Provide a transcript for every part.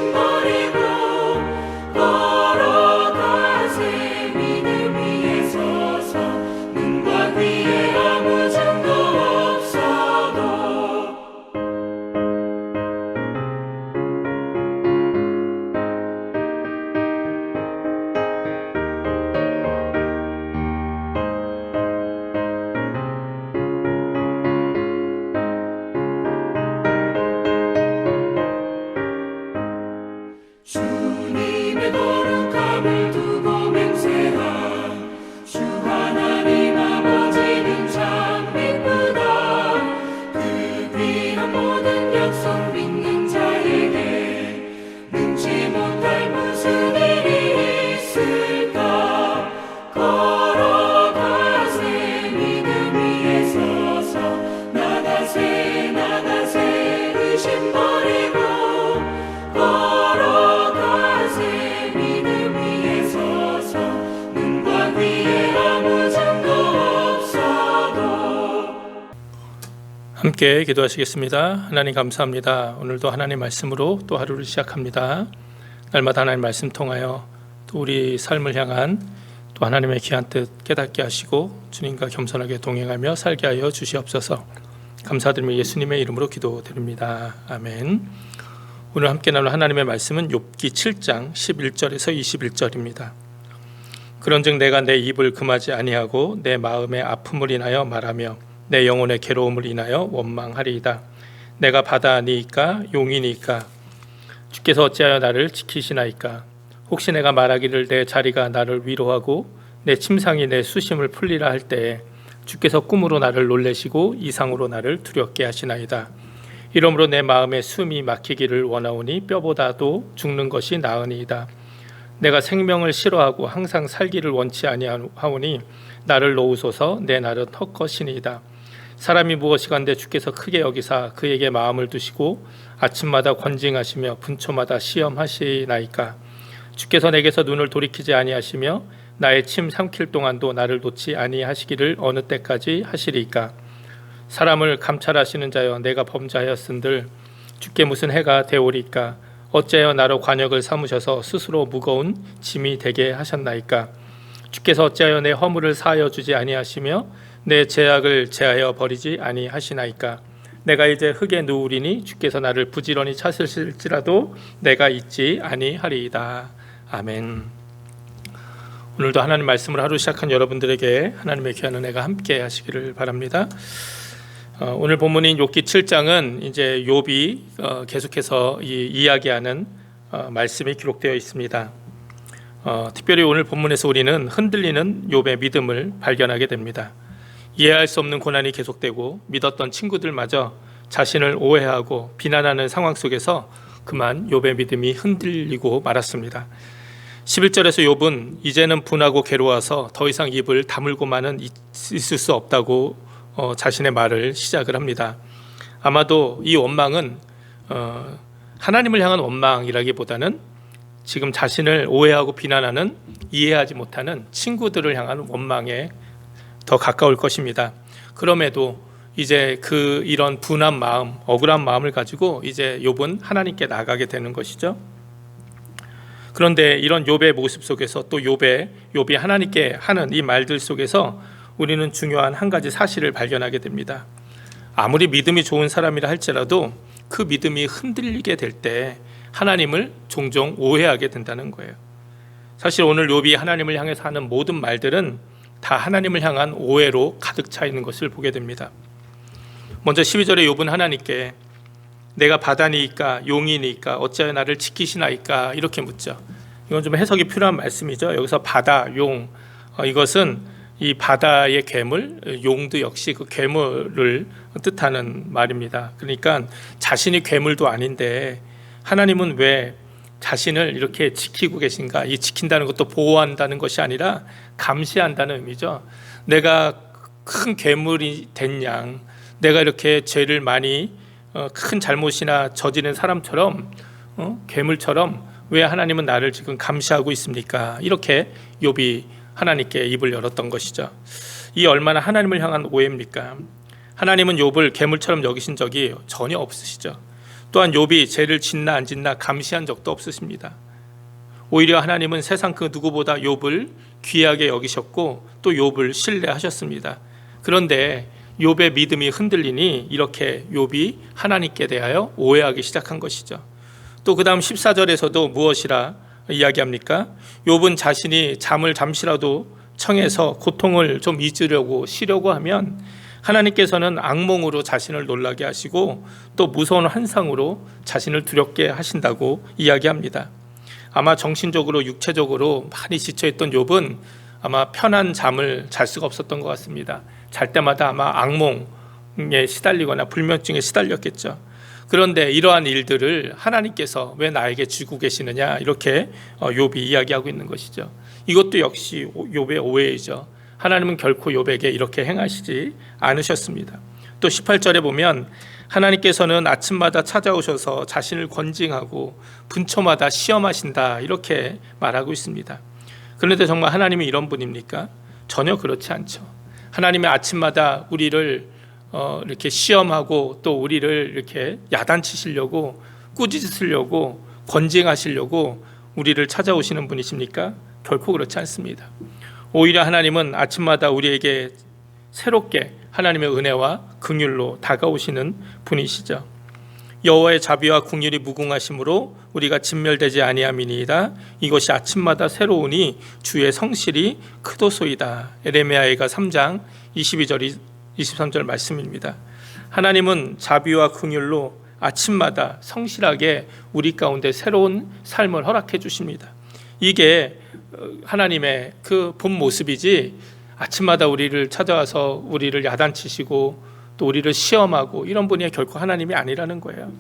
의심 버리고 걸어가세. 믿음 위에 서서 눈과 귀에 아무 증거 없어도 주님의 거룩함을 두고 맹세하. 주 하나님 아버지는 참 이쁘다. 그 귀한 모든 약속 믿는 자에게 능치 못할 무슨 일이 있을까. 걸어가세. 믿음 위에 서서 나가세 나가세. 의심 버리고 걸어가세. 믿음 위에 서서 눈과 귀에 아무 증거 없어도. 함께 기도하시겠습니다. 하나님 감사합니다. 오늘도 하나님 말씀으로 또 하루를 시작합니다. 날마다 하나님 말씀 통하여 또 우리 삶을 향한 또 하나님의 귀한 뜻 깨닫게 하시고 주님과 겸손하게 동행하며 살게 하여 주시옵소서. 감사드리며 예수님의 이름으로 기도드립니다. 아멘. 오늘 함께 나눌 하나님의 말씀은 욥기 7장 11절에서 21절입니다. 그런즉 내가 내 입을 금하지 아니하고 내 마음의 아픔을 인하여 말하며 내 영혼의 괴로움을 인하여 원망하리이다. 내가 바다니이까 용이니이까 주께서 어찌하여 나를 지키시나이까. 혹시 내가 말하기를 내 자리가 나를 위로하고 내 침상이 내 수심을 풀리라 할 때에 주께서 꿈으로 나를 놀래시고 이상으로 나를 두렵게 하시나이다. 이러므로 내 마음에 숨이 막히기를 원하오니 뼈보다도 죽는 것이 나으니이다. 내가 생명을 싫어하고 항상 살기를 원치 아니하오니 나를 놓으소서. 내 날은 헛것이니이다. 사람이 무엇이간데 주께서 크게 여기사 그에게 마음을 두시고 아침마다 권징하시며 분초마다 시험하시나이까. 주께서 내게서 눈을 돌이키지 아니하시며 나의 침 삼킬 동안도 나를 놓지 아니하시기를 어느 때까지 하시리이까. 사람을 감찰하시는 자여 내가 범죄하였은들 주께 무슨 해가 되오리까. 어찌하여 나로 관역을 삼으셔서 스스로 무거운 짐이 되게 하셨나이까. 주께서 어찌하여 내 허물을 사하여 주지 아니하시며 내 죄악을 제하여 버리지 아니하시나이까. 내가 이제 흙에 누우리니 주께서 나를 부지런히 찾으실지라도 내가 잊지 아니하리이다. 아멘. 오늘도 하나님 말씀을 하루 시작한 여러분들에게 하나님의 귀한 은혜가 함께 하시기를 바랍니다. 오늘 본문인 욥기 7장은 이제 욥이 계속해서 이야기하는 말씀이 기록되어 있습니다. 특별히 오늘 본문에서 우리는 흔들리는 욥의 믿음을 발견하게 됩니다. 이해할 수 없는 고난이 계속되고 믿었던 친구들마저 자신을 오해하고 비난하는 상황 속에서 그만 욥의 믿음이 흔들리고 말았습니다. 11절에서 욥은 이제는 분하고 괴로워서 더 이상 입을 다물고만은 있을 수 없다고 자신의 말을 시작을 합니다. 아마도 이 원망은 하나님을 향한 원망이라기보다는 지금 자신을 오해하고 비난하는, 이해하지 못하는 친구들을 향한 원망에 더 가까울 것입니다. 그럼에도 이제 이런 분한 마음, 억울한 마음을 가지고 이제 욥은 하나님께 나가게 되는 것이죠. 그런데 이런 욥의 모습 속에서 또 욥이 하나님께 하는 이 말들 속에서 우리는 중요한 한 가지 사실을 발견하게 됩니다. 아무리 믿음이 좋은 사람이라 할지라도 그 믿음이 흔들리게 될 때 하나님을 종종 오해하게 된다는 거예요. 사실 오늘 욥이 하나님을 향해서 하는 모든 말들은 다 하나님을 향한 오해로 가득 차 있는 것을 보게 됩니다. 먼저 12절에 욥은 하나님께 내가 바다니이까 용이니까 어찌하여 나를 지키시나이까 이렇게 묻죠. 이건 좀 해석이 필요한 말씀이죠. 여기서 바다, 용, 이것은 이 바다의 괴물, 용도 역시 그 괴물을 뜻하는 말입니다. 그러니까 자신이 괴물도 아닌데 하나님은 왜 자신을 이렇게 지키고 계신가? 이 지킨다는 것도 보호한다는 것이 아니라 감시한다는 의미죠. 내가 큰 괴물이 된 양, 내가 이렇게 죄를 많이 큰 잘못이나 저지른 사람처럼 괴물처럼 왜 하나님은 나를 지금 감시하고 있습니까? 이렇게 욥이 하나님께 입을 열었던 것이죠. 이 얼마나 하나님을 향한 오해입니까? 하나님은 욥을 괴물처럼 여기신 적이 전혀 없으시죠. 또한 욥이 죄를 짓나 안 짓나 감시한 적도 없으십니다. 오히려 하나님은 세상 그 누구보다 욥을 귀하게 여기셨고 또 욥을 신뢰하셨습니다. 그런데 욥의 믿음이 흔들리니 이렇게 욥이 하나님께 대하여 오해하기 시작한 것이죠. 또 그 다음 14절에서도 무엇이라 이야기합니까? 욥은 자신이 잠을 잠시라도 청해서 고통을 좀 잊으려고 쉬려고 하면 하나님께서는 악몽으로 자신을 놀라게 하시고 또 무서운 환상으로 자신을 두렵게 하신다고 이야기합니다. 아마 정신적으로 육체적으로 많이 지쳐있던 욥은 아마 편한 잠을 잘 수가 없었던 것 같습니다. 잘 때마다 아마 악몽에 시달리거나 불면증에 시달렸겠죠. 그런데 이러한 일들을 하나님께서 왜 나에게 주고 계시느냐 이렇게 욥이 이야기하고 있는 것이죠. 이것도 역시 욥의 오해이죠. 하나님은 결코 욥에게 이렇게 행하시지 않으셨습니다. 또 18절에 보면 하나님께서는 아침마다 찾아오셔서 자신을 권징하고 분초마다 시험하신다 이렇게 말하고 있습니다. 그런데 정말 하나님이 이런 분입니까? 전혀 그렇지 않죠. 하나님이 아침마다 우리를 이렇게 시험하고 또 우리를 이렇게 야단치시려고 꾸짖으시려고 권징하시려고 우리를 찾아오시는 분이십니까? 결코 그렇지 않습니다. 오히려 하나님은 아침마다 우리에게 새롭게 하나님의 은혜와 긍휼로 다가오시는 분이시죠. 여호와의 자비와 긍휼이 무궁하심으로 우리가 진멸되지 아니함이니이다. 이것이 아침마다 새로우니 주의 성실이 크도소이다. 에레미야가 3장 22절 23절 말씀입니다. 하나님은 자비와 긍휼로 아침마다 성실하게 우리 가운데 새로운 삶을 허락해 주십니다. 이게 하나님의 그 본 모습이지 아침마다 우리를 찾아와서 우리를 야단치시고 또 우리를 시험하고 이런 분이 결코 하나님이 아니라는 거예요.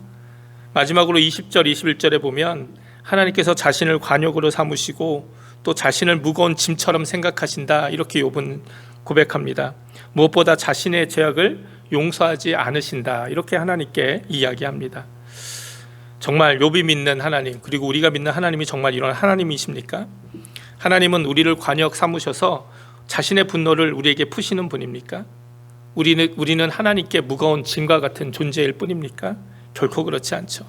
마지막으로 20절 21절에 보면 하나님께서 자신을 관역으로 삼으시고 또 자신을 무거운 짐처럼 생각하신다 이렇게 욥은 고백합니다. 무엇보다 자신의 죄악을 용서하지 않으신다 이렇게 하나님께 이야기합니다. 정말 욥이 믿는 하나님 그리고 우리가 믿는 하나님이 정말 이런 하나님이십니까? 하나님은 우리를 관역 삼으셔서 자신의 분노를 우리에게 푸시는 분입니까? 우리는 하나님께 무거운 짐과 같은 존재일 뿐입니까? 결코 그렇지 않죠.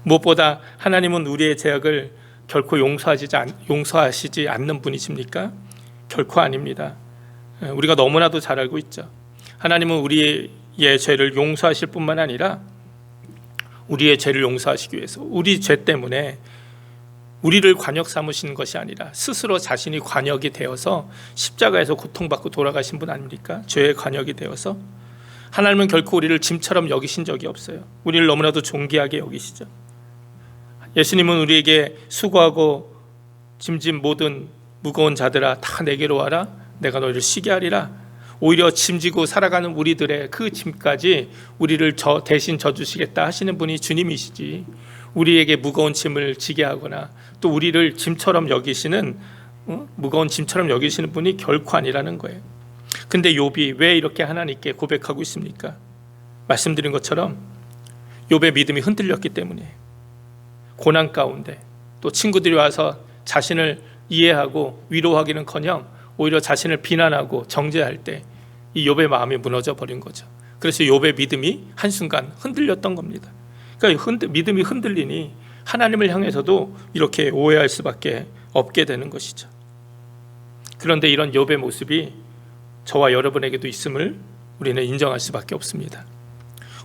무엇보다 하나님은 우리의 죄악을 결코 용서하시지 않는 분이십니까? 결코 아닙니다. 우리가 너무나도 잘 알고 있죠. 하나님은 우리의 죄를 용서하실 뿐만 아니라 우리의 죄를 용서하시기 위해서 우리 죄 때문에 우리를 관역 삼으시는 것이 아니라 스스로 자신이 관역이 되어서 십자가에서 고통받고 돌아가신 분 아닙니까? 죄의 관역이 되어서 하나님은 결코 우리를 짐처럼 여기신 적이 없어요. 우리를 너무나도 존귀하게 여기시죠. 예수님은 우리에게 수고하고 짐진 모든 무거운 자들아 다 내게로 와라 내가 너희를 쉬게 하리라. 오히려 짐지고 살아가는 우리들의 그 짐까지 우리를 대신 져주시겠다 하시는 분이 주님이시지 우리에게 무거운 짐을 지게 하거나 또 우리를 짐처럼 여기시는 무거운 짐처럼 여기시는 분이 결코 아니라는 거예요. 근데 욥이 왜 이렇게 하나님께 고백하고 있습니까? 말씀드린 것처럼 욥의 믿음이 흔들렸기 때문에 고난 가운데 또 친구들이 와서 자신을 이해하고 위로하기는커녕 오히려 자신을 비난하고 정죄할 때 이 욥의 마음이 무너져 버린 거죠. 그래서 욥의 믿음이 한순간 흔들렸던 겁니다. 그러니까 믿음이 흔들리니 하나님을 향해서도 이렇게 오해할 수밖에 없게 되는 것이죠. 그런데 이런 욥의 모습이 저와 여러분에게도 있음을 우리는 인정할 수밖에 없습니다.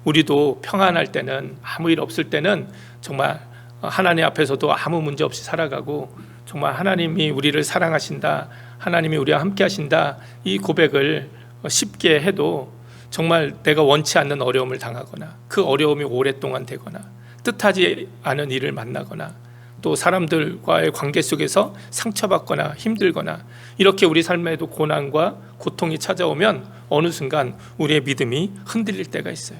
우리도 평안할 때는 아무 일 없을 때는 정말 하나님 앞에서도 아무 문제 없이 살아가고 정말 하나님이 우리를 사랑하신다, 하나님이 우리와 함께 하신다 이 고백을 쉽게 해도 정말 내가 원치 않는 어려움을 당하거나 그 어려움이 오랫동안 되거나 뜻하지 않은 일을 만나거나 또 사람들과의 관계 속에서 상처받거나 힘들거나 이렇게 우리 삶에도 고난과 고통이 찾아오면 어느 순간 우리의 믿음이 흔들릴 때가 있어요.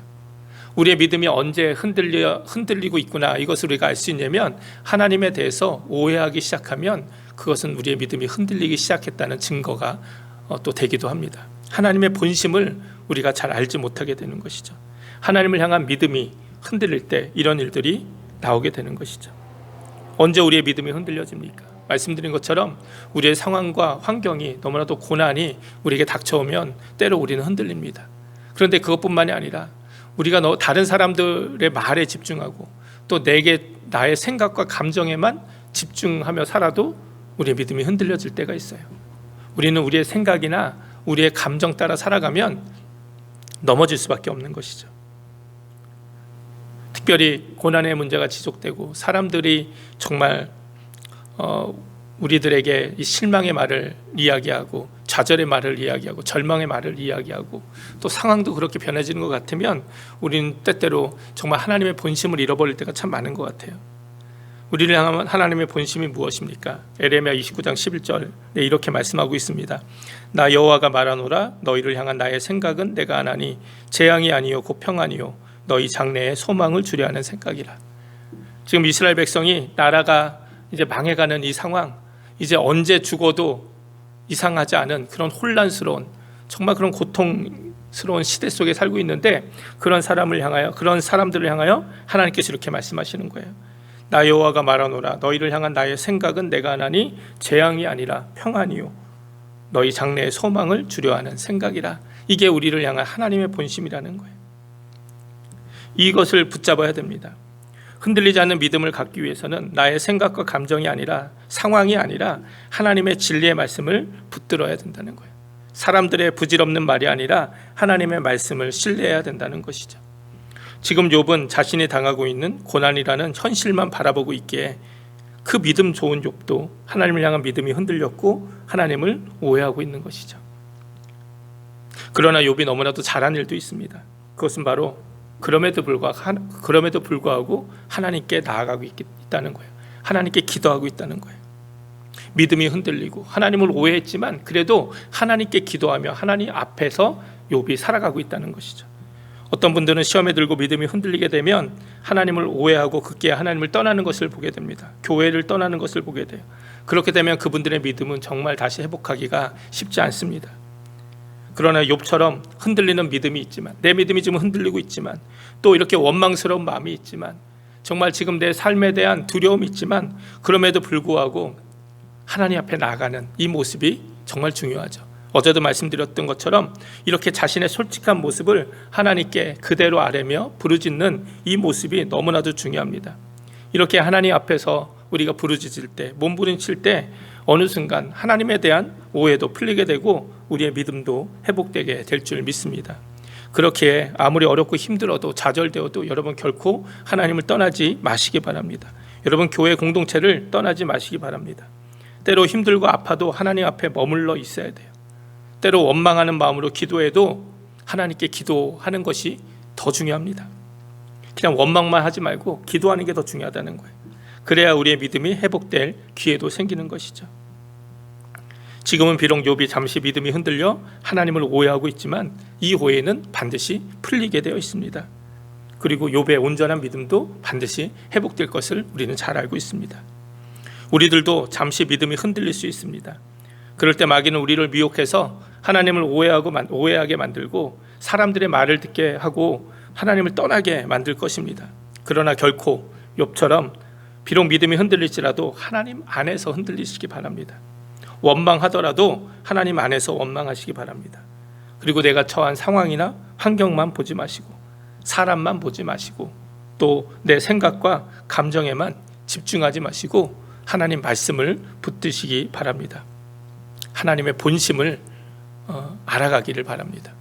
우리의 믿음이 언제 흔들리고 있구나 이것을 우리가 알 수 있냐면 하나님에 대해서 오해하기 시작하면 그것은 우리의 믿음이 흔들리기 시작했다는 증거가 또 되기도 합니다. 하나님의 본심을 우리가 잘 알지 못하게 되는 것이죠. 하나님을 향한 믿음이 흔들릴 때 이런 일들이 나오게 되는 것이죠. 언제 우리의 믿음이 흔들려집니까? 말씀드린 것처럼 우리의 상황과 환경이 너무나도 고난이 우리에게 닥쳐오면 때로 우리는 흔들립니다. 그런데 그것뿐만이 아니라 우리가 다른 사람들의 말에 집중하고 또 나의 생각과 감정에만 집중하며 살아도 우리의 믿음이 흔들려질 때가 있어요. 우리는 우리의 생각이나 우리의 감정 따라 살아가면 넘어질 수밖에 없는 것이죠. 특별히 고난의 문제가 지속되고 사람들이 정말 우리들에게 이 실망의 말을 이야기하고 좌절의 말을 이야기하고 절망의 말을 이야기하고 또 상황도 그렇게 변해지는 것 같으면 우리는 때때로 정말 하나님의 본심을 잃어버릴 때가 참 많은 것 같아요. 우리를 향한 하나님의 본심이 무엇입니까? 에레미야 29장 11절에 이렇게 말씀하고 있습니다. 나 여호와가 말하노라 너희를 향한 나의 생각은 내가 아나니 재앙이 아니요 곧 평안이요 너희 장래에 소망을 주려 하는 생각이라. 지금 이스라엘 백성이 나라가 이제 망해가는 이 상황, 이제 언제 죽어도 이상하지 않은 그런 혼란스러운 정말 그런 고통스러운 시대 속에 살고 있는데 그런 사람들을 향하여 하나님께서 이렇게 말씀하시는 거예요. 나 여호와가 말하노라 너희를 향한 나의 생각은 내가 하나니 재앙이 아니라 평안이요 너희 장래에 소망을 주려 하는 생각이라. 이게 우리를 향한 하나님의 본심이라는 거예요. 이것을 붙잡아야 됩니다. 흔들리지 않는 믿음을 갖기 위해서는 나의 생각과 감정이 아니라 상황이 아니라 하나님의 진리의 말씀을 붙들어야 된다는 거예요. 사람들의 부질없는 말이 아니라 하나님의 말씀을 신뢰해야 된다는 것이죠. 지금 욥은 자신이 당하고 있는 고난이라는 현실만 바라보고 있기에 그 믿음 좋은 욥도 하나님을 향한 믿음이 흔들렸고 하나님을 오해하고 있는 것이죠. 그러나 욥이 너무나도 잘한 일도 있습니다. 그것은 바로 그럼에도 불구하고 하나님께 나아가고 있다는 거예요. 하나님께 기도하고 있다는 거예요. 믿음이 흔들리고 하나님을 오해했지만 그래도 하나님께 기도하며 하나님 앞에서 욥이 살아가고 있다는 것이죠. 어떤 분들은 시험에 들고 믿음이 흔들리게 되면 하나님을 오해하고 급기야 하나님을 떠나는 것을 보게 됩니다. 교회를 떠나는 것을 보게 돼요. 그렇게 되면 그분들의 믿음은 정말 다시 회복하기가 쉽지 않습니다. 그러나 욥처럼 흔들리는 믿음이 있지만 내 믿음이 지금 흔들리고 있지만 또 이렇게 원망스러운 마음이 있지만 정말 지금 내 삶에 대한 두려움이 있지만 그럼에도 불구하고 하나님 앞에 나아가는 이 모습이 정말 중요하죠. 어제도 말씀드렸던 것처럼 이렇게 자신의 솔직한 모습을 하나님께 그대로 아뢰며 부르짖는 이 모습이 너무나도 중요합니다. 이렇게 하나님 앞에서 우리가 부르짖을 때, 몸부림칠 때 어느 순간 하나님에 대한 오해도 풀리게 되고 우리의 믿음도 회복되게 될 줄 믿습니다. 그렇게 아무리 어렵고 힘들어도 좌절되어도 여러분 결코 하나님을 떠나지 마시기 바랍니다. 여러분 교회 공동체를 떠나지 마시기 바랍니다. 때로 힘들고 아파도 하나님 앞에 머물러 있어야 돼요. 때로 원망하는 마음으로 기도해도 하나님께 기도하는 것이 더 중요합니다. 그냥 원망만 하지 말고 기도하는 게 더 중요하다는 거예요. 그래야 우리의 믿음이 회복될 기회도 생기는 것이죠. 지금은 비록 욥이 잠시 믿음이 흔들려 하나님을 오해하고 있지만 이 오해는 반드시 풀리게 되어 있습니다. 그리고 욥의 온전한 믿음도 반드시 회복될 것을 우리는 잘 알고 있습니다. 우리들도 잠시 믿음이 흔들릴 수 있습니다. 그럴 때 마귀는 우리를 미혹해서 하나님을 오해하게 만들고 사람들의 말을 듣게 하고 하나님을 떠나게 만들 것입니다. 그러나 결코 욥처럼 비록 믿음이 흔들릴지라도 하나님 안에서 흔들리시기 바랍니다. 원망하더라도 하나님 안에서 원망하시기 바랍니다. 그리고 내가 처한 상황이나 환경만 보지 마시고 사람만 보지 마시고 또 내 생각과 감정에만 집중하지 마시고 하나님 말씀을 붙드시기 바랍니다. 하나님의 본심을 알아가기를 바랍니다.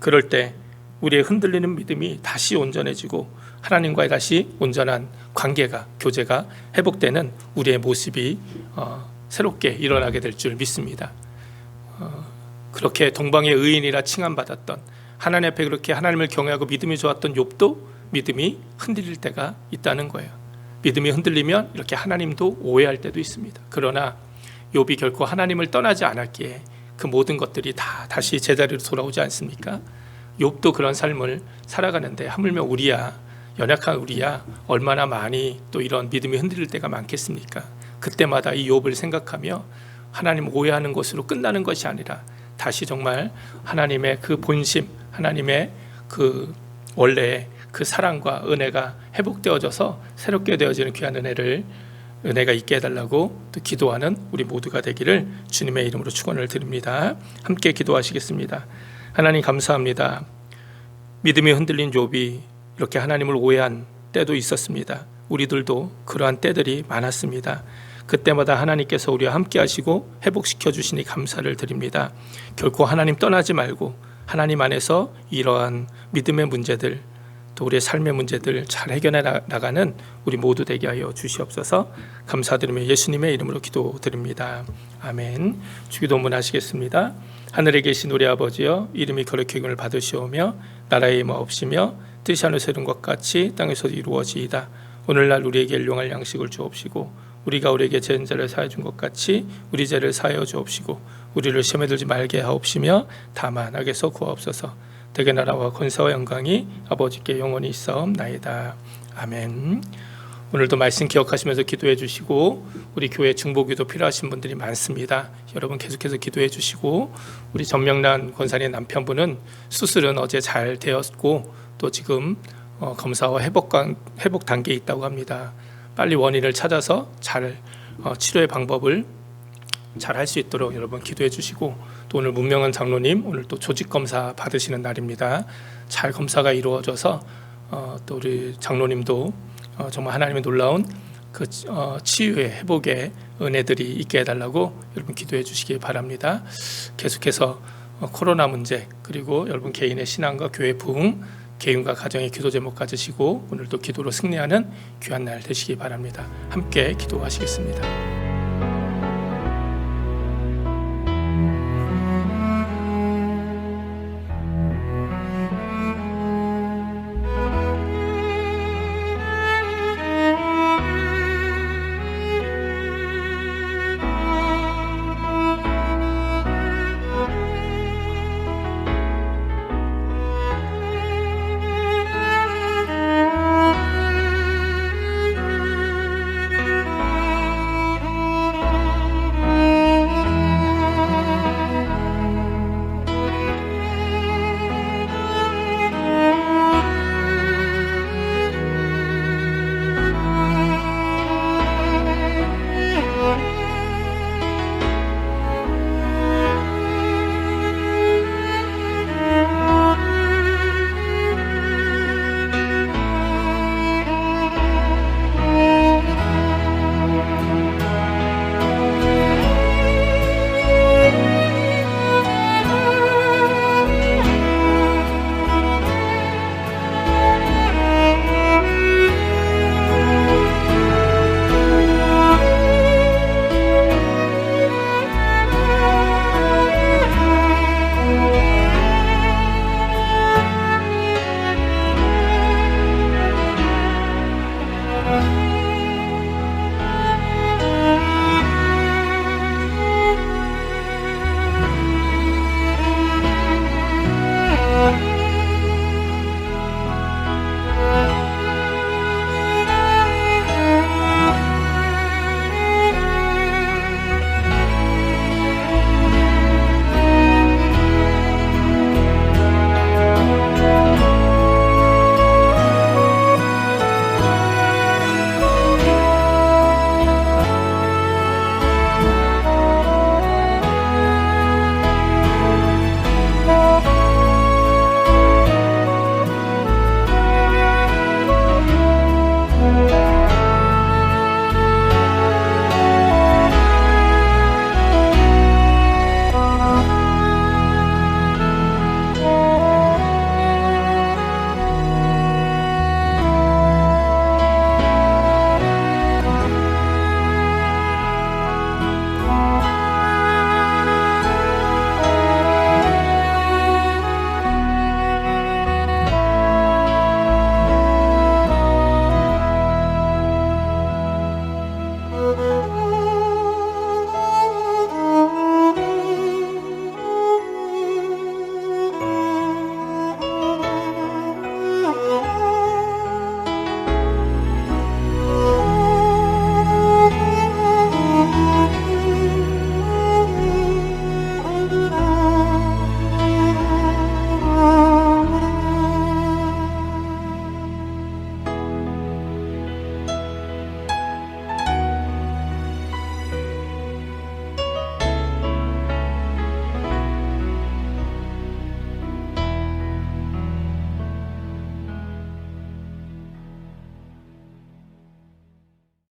그럴 때 우리의 흔들리는 믿음이 다시 온전해지고 하나님과의 다시 온전한 관계가, 교제가 회복되는 우리의 모습이 새롭게 일어나게 될 줄 믿습니다. 그렇게 동방의 의인이라 칭함받았던 하나님 앞에 그렇게 하나님을 경외하고 믿음이 좋았던 욥도 믿음이 흔들릴 때가 있다는 거예요. 믿음이 흔들리면 이렇게 하나님도 오해할 때도 있습니다. 그러나 욥이 결코 하나님을 떠나지 않았기에 그 모든 것들이 다 다시 제자리로 돌아오지 않습니까? 욥도 그런 삶을 살아가는데 하물며 우리야, 연약한 우리야 얼마나 많이 또 이런 믿음이 흔들릴 때가 많겠습니까? 그때마다 이 욥을 생각하며 하나님 오해하는 것으로 끝나는 것이 아니라 다시 정말 하나님의 그 본심, 하나님의 그 원래의 그 사랑과 은혜가 회복되어져서 새롭게 되어지는 귀한 은혜가 있게 해달라고 또 기도하는 우리 모두가 되기를 주님의 이름으로 축원을 드립니다. 함께 기도하시겠습니다. 하나님 감사합니다. 믿음이 흔들린 욥이 이렇게 하나님을 오해한 때도 있었습니다. 우리들도 그러한 때들이 많았습니다. 그때마다 하나님께서 우리와 함께 하시고 회복시켜 주시니 감사를 드립니다. 결코 하나님 떠나지 말고 하나님 안에서 이러한 믿음의 문제들, 또 우리의 삶의 문제들 잘 해결해 나가는 우리 모두 되게 하여 주시옵소서. 감사드리며 예수님의 이름으로 기도드립니다. 아멘. 주기도문 하시겠습니다. 하늘에 계신 우리 아버지여, 이름이 거룩히 여김을 받으시오며 나라의 임하옵시며 뜻이 하늘에서 이룬 것 같이 땅에서도 이루어지이다. 오늘날 우리에게 일용할 양식을 주옵시고 우리가 우리에게 죄인 자를 사하여 준 것 같이 우리 죄를 사하여 주옵시고 우리를 시험에 들지 말게 하옵시며 다만 악에서 구하옵소서. 대개 나라와 권세와 영광이 아버지께 영원히 있사옵나이다. 아멘. 오늘도 말씀 기억하시면서 기도해 주시고 우리 교회 중보기도 필요하신 분들이 많습니다. 여러분 계속해서 기도해 주시고 우리 전명란 권사님 남편분은 수술은 어제 잘 되었고 또 지금 검사와 회복 단계에 있다고 합니다. 빨리 원인을 찾아서 잘 치료의 방법을 잘 할 수 있도록 여러분 기도해 주시고 또 오늘 문명은 장로님 오늘 또 조직 검사 받으시는 날입니다. 잘 검사가 이루어져서 또 우리 장로님도 정말 하나님의 놀라운 그 치유의 회복의 은혜들이 있게 해달라고 여러분 기도해 주시기 바랍니다. 계속해서 코로나 문제 그리고 여러분 개인의 신앙과 교회 부흥 개인과 가정의 기도 제목 가지시고 오늘도 기도로 승리하는 귀한 날 되시기 바랍니다. 함께 기도하시겠습니다.